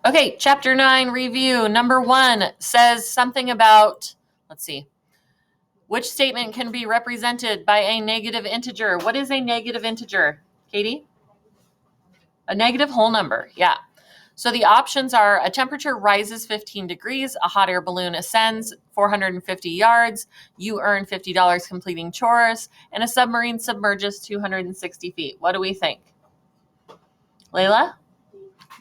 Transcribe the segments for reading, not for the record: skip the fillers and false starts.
Okay, chapter 9 review. Number 1 says something about, let's see, which statement can be represented by a negative integer? What is a negative integer, Katie? A negative whole number, yeah. So the options are: a temperature rises 15 degrees, a hot air balloon ascends 450 yards, you earn $50 completing chores, and a submarine submerges 260 feet. What do we think? Layla?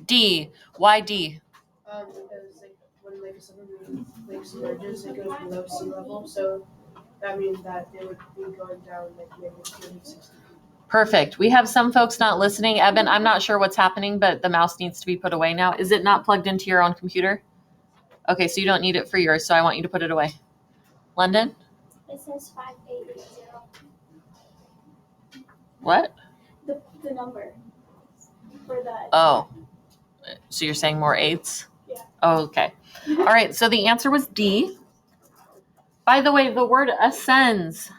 D. Why D? Because when a submarine submerges, it goes below sea level, so that means that it would be going down maybe 260 feet. Perfect. We have some folks not listening. Eben, I'm not sure what's happening, but the mouse needs to be put away now. Is it not plugged into your own computer? Okay, so you don't need it for yours, so I want you to put it away. London? It says 5880. What? The number for the. Oh, so you're saying more eights? Yeah. Oh, okay. All right, so the answer was D. By the way, the word ascends.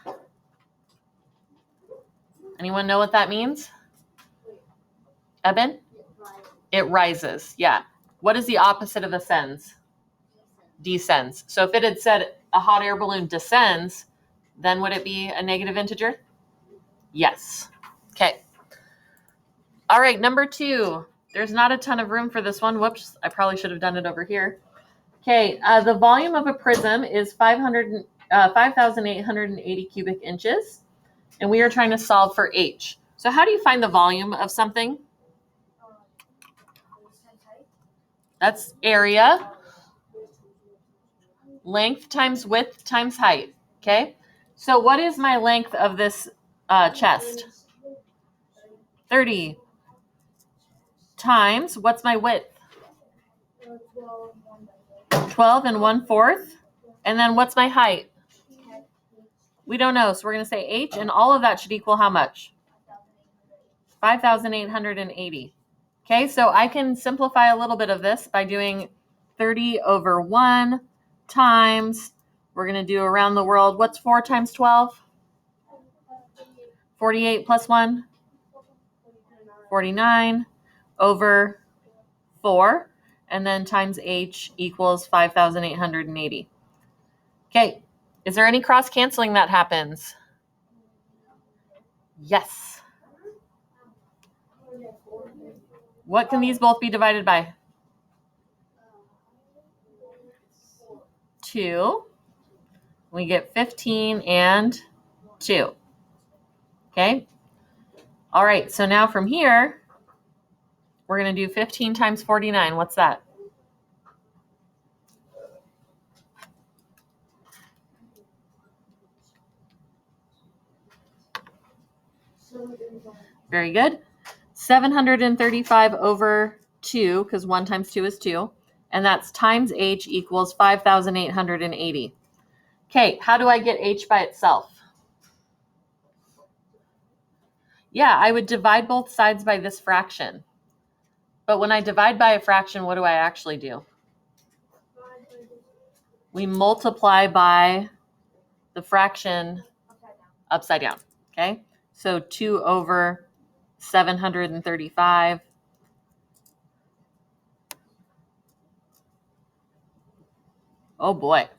Anyone know what that means? Eben? It rises, yeah. What is the opposite of ascends? Descends. So if it had said a hot air balloon descends, then would it be a negative integer? Yes. Okay. All right, number 2. There's not a ton of room for this one. Whoops, I probably should have done it over here. Okay, the volume of a prism is 5,880 cubic inches, and we are trying to solve for H. So how do you find the volume of something? That's area. Length times width times height. Okay, so what is my length of this chest? 30 times, what's my width? 12 and 1/4. And then what's my height? We don't know, so we're going to say H, and all of that should equal how much? 5,880. Okay, so I can simplify a little bit of this by doing 30 over 1 times, we're going to do around the world, what's 4 times 12? 48 plus 1? 49 over 4, and then times H equals 5,880. Okay, is there any cross canceling that happens? Yes. What can these both be divided by? 2. We get 15 and 2. Okay. All right, so now from here, we're going to do 15 times 49. What's that? Very good. 735 over 2, because 1 times 2 is 2. And that's times H equals 5,880. Okay, how do I get H by itself? Yeah, I would divide both sides by this fraction. But when I divide by a fraction, what do I actually do? We multiply by the fraction upside down. Okay, so 2 over 735. Oh boy.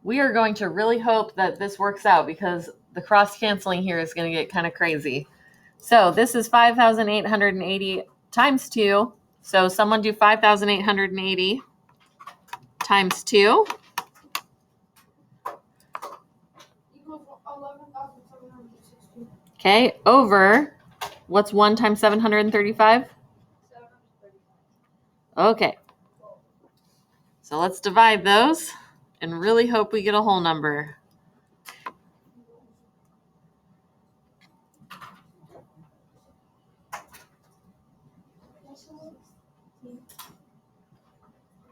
We are going to really hope that this works out, because the cross canceling here is going to get kind of crazy. So this is 5,880 times 2. So someone do 5,880 times 2. Okay, over, what's 1 times 735? Okay. So let's divide those and really hope we get a whole number.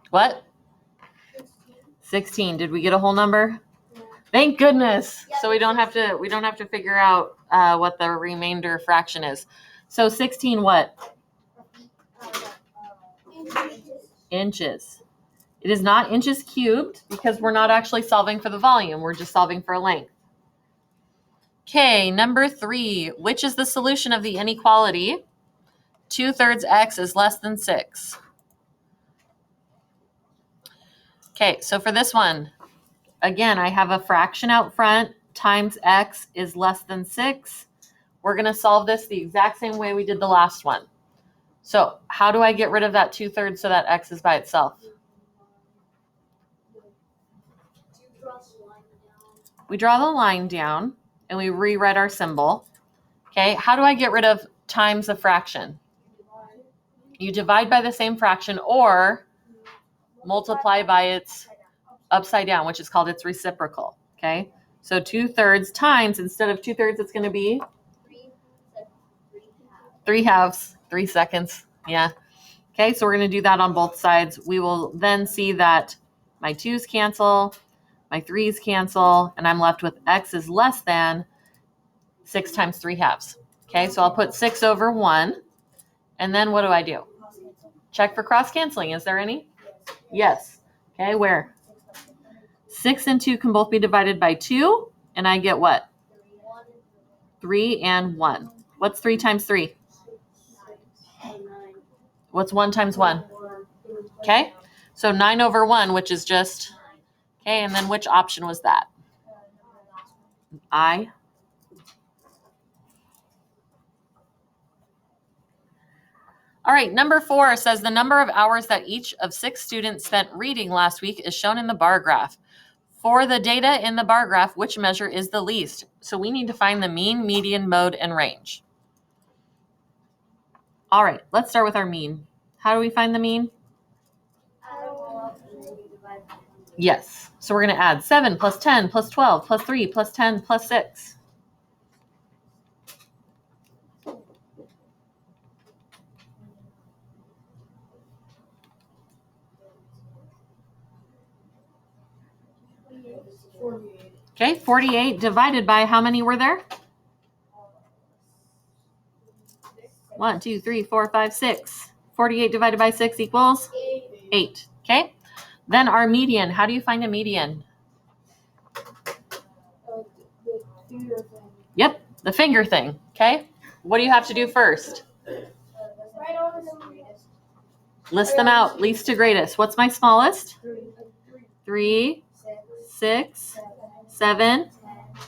What? 16. Did we get a whole number? Yeah. Thank goodness. So we don't have to figure out what the remainder fraction is. So 16 what? Inches. It is not inches cubed, because we're not actually solving for the volume. We're just solving for length. Okay, number 3. Which is the solution of the inequality? 2/3 x is less than 6. Okay, so for this one, again, I have a fraction out front times x is less than 6. We're going to solve this the exact same way we did the last one. So how do I get rid of that 2/3 so that x is by itself? We draw the line down and we rewrite our symbol. Okay, how do I get rid of times a fraction? You divide by the same fraction or multiply by its upside down, which is called its reciprocal. Okay, so 2/3 times, instead of 2/3, it's going to be 3/2, 3 seconds. Yeah. Okay, so we're going to do that on both sides. We will then see that my 2's cancel, my 3's cancel, and I'm left with x is less than 6 times 3/2. Okay, so I'll put 6 over 1. And then what do I do? Check for cross canceling. Is there any? Yes. Okay, where? 6 and 2 can both be divided by 2. And I get what? 3 and 1. What's 3 times 3? What's 1 times 1? Okay, so 9 over 1, which is just, okay, and then which option was that? I. All right, number 4 says the number of hours that each of 6 students spent reading last week is shown in the bar graph. For the data in the bar graph, which measure is the least? So we need to find the mean, median, mode, and range. All right, let's start with our mean. How do we find the mean? Yes, so we're going to add 7 plus 10 plus 12 plus 3 plus 10 plus 6. Okay, 48 divided by how many were there? 1, 2, 3, 4, 5, 6. 48 divided by 6 equals 8. Okay, then our median. How do you find a median? Yep, the finger thing. Okay, what do you have to do first? List them out, least to greatest. What's my smallest? 3, 6, 7,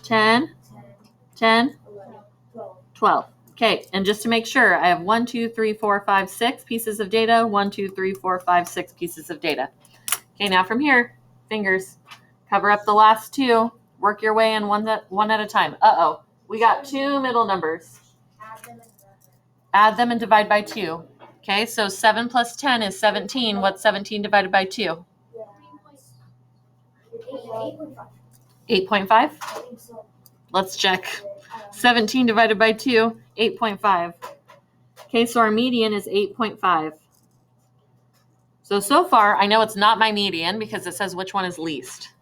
10, 10, 12. Okay, and just to make sure, I have 1, 2, 3, 4, 5, 6 pieces of data. 1, 2, 3, 4, 5, 6 pieces of data. Okay, now from here, fingers. Cover up the last 2. Work your way in one at a time. Uh-oh, we got 2 middle numbers. Add them and divide by 2. Okay, so 7 plus 10 is 17. What's 17 divided by 2? 8.5? Let's check. 17 divided by 2, 8.5. Okay, so our median is 8.5. So far, I know it's not my median because it says which one is least.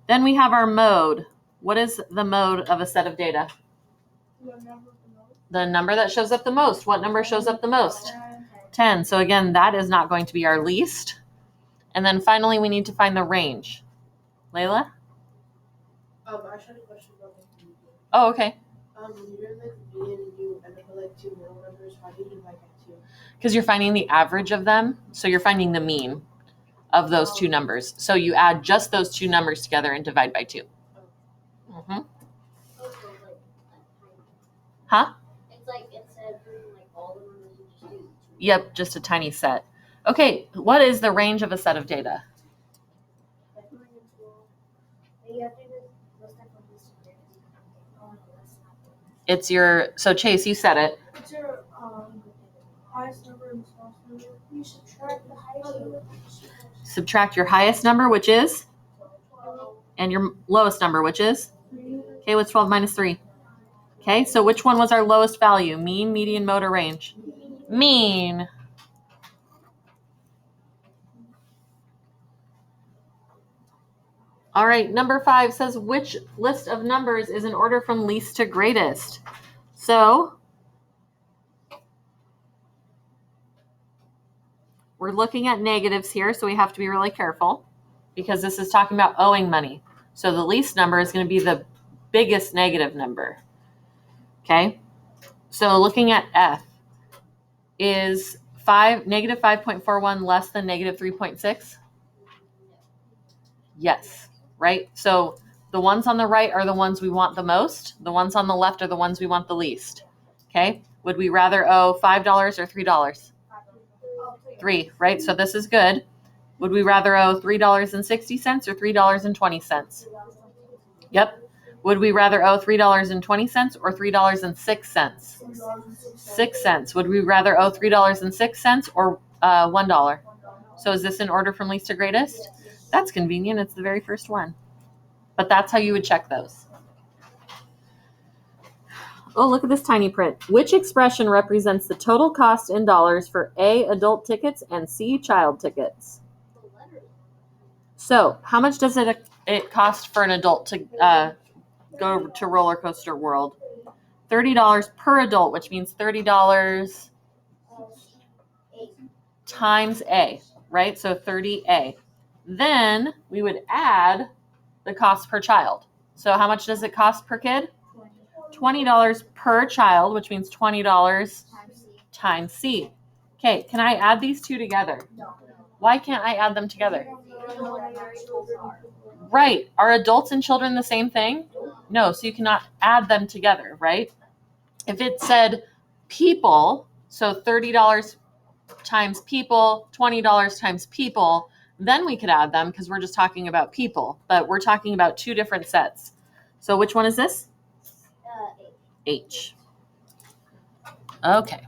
Then we have our mode. What is the mode of a set of data? The number that shows up the most. What number shows up the most? 10. So again, that is not going to be our least. And then finally, we need to find the range. Layla? I actually had a question about the median. Oh, okay. When you're in the median and you end up with like 2 middle numbers, how do you divide by 2? Because you're finding the average of them. So you're finding the mean of those 2 numbers. So you add just those 2 numbers together and divide by 2. Mm-hmm. Huh? It's like instead of doing like all the numbers, you just do 2. Yep, just a tiny set. Okay, what is the range of a set of data? You have to do this type of list of things. Oh, no, that's not good. It's your, so Chase, you said it. What's your highest number and smallest number? You subtract the highest number. Subtract your highest number, which is? And your lowest number, which is? Okay, what's 12 minus 3? Okay, so which one was our lowest value? Mean, median, mode, or range? Mean. All right, number 5 says which list of numbers is in order from least to greatest? So we're looking at negatives here, so we have to be really careful because this is talking about owing money. So the least number is going to be the biggest negative number. Okay? So looking at F, is negative 5.41 less than negative 3.6? Yes, right? So the ones on the right are the ones we want the most. The ones on the left are the ones we want the least. Okay? Would we rather owe $5 or $3? 3, right? So this is good. Would we rather owe $3.60 or $3.20? Yep. Would we rather owe $3.20 or $3.06? 6 cents. Would we rather owe $3.06 or $1? So is this in order from least to greatest? That's convenient. It's the very first one. But that's how you would check those. Oh, look at this tiny print. Which expression represents the total cost in dollars for A, adult tickets, and C, child tickets? So how much does it cost for an adult to go to Roller Coaster World? $30 per adult, which means $30 times A, right? So 30A. Then we would add the cost per child. So how much does it cost per kid? $20 per child, which means $20 times C. Okay, can I add these two together? Why can't I add them together? Right. Are adults and children the same thing? No, so you cannot add them together, right? If it said people, so $30 times people, $20 times people, then we could add them because we're just talking about people, but we're talking about two different sets. So which one is this? H. Okay.